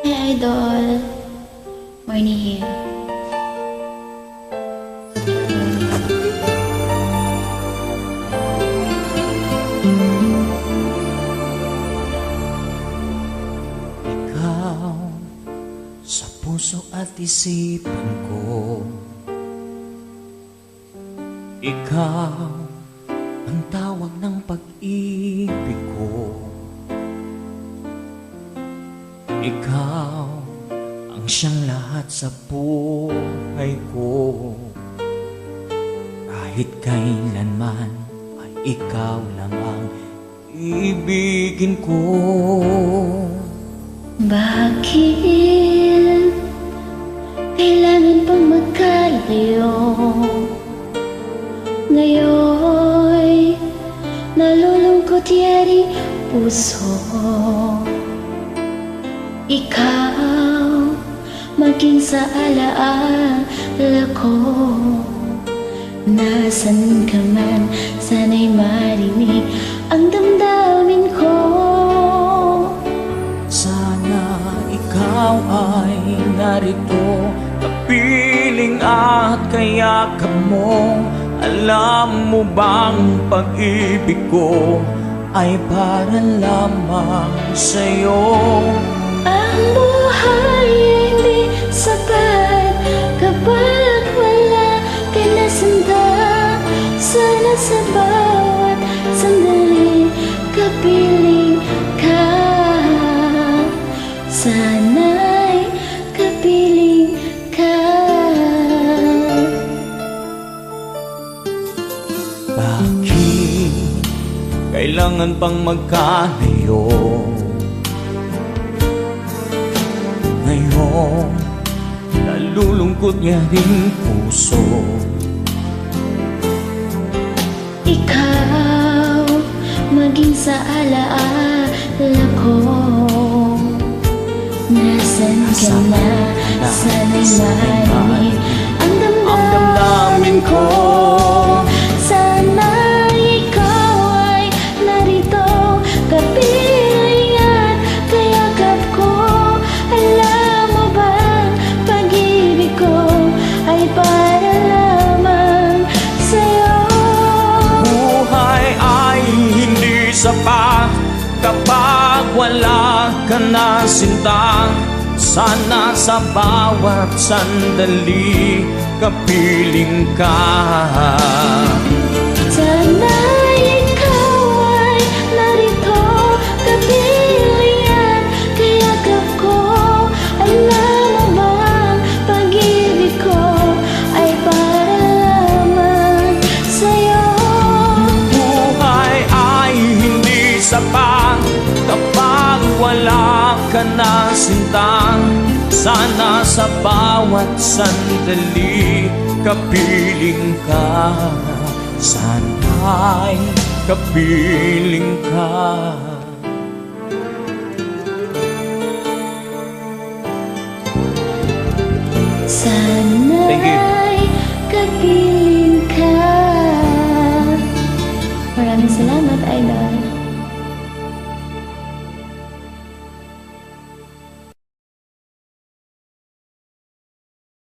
Hi, Idol. Morning here. Ikaw sa puso at isipan ko, ikaw ang tawag ng pag-ibig ko. Ikaw ang siyang lahat sa buhay ko. Kahit kailanman ay ikaw lang ang ibigin ko. Bakit kailangan pang magkalayo? Ngayon nalulungkot yari puso. Ikaw maging sa alaala ko. Nasaan ka man, sana'y marinig ang damdamin ko. Sana ikaw ay narito, kapiling at kayakap mo. Alam mo bang pag-ibig ko ay para lamang sa'yo? Ang buhay ay di sapat kapag wala ka na sanda. Sana sa bawat sandali kapiling ka. Sana'y kapiling ka. Bakit kailangan pang magkalayo? Ngayon nalulungkot niya rin puso. Ikaw maging sa alaala ko. Nasaan ka na, sana'y marinig ang damdamin ko. Sana ikaw ay narito, kapiling at kayakap ko. Alam mo bang pag-ibig ko ay para lamang sa'yo? Buhay ay hindi sapat kapag wala ka na sinta. Sana sa bawat sandali kapiling ka. Sana ikaw ay narito, kapiling at kayakap ko. Alam mo bang pag-ibig ko ay para lamang sa'yo? Buhay ay hindi sapat kapag wala ka na sinta. Sana sa bawat sandali kapiling ka. Sana'y kapiling ka. Sana Thank you.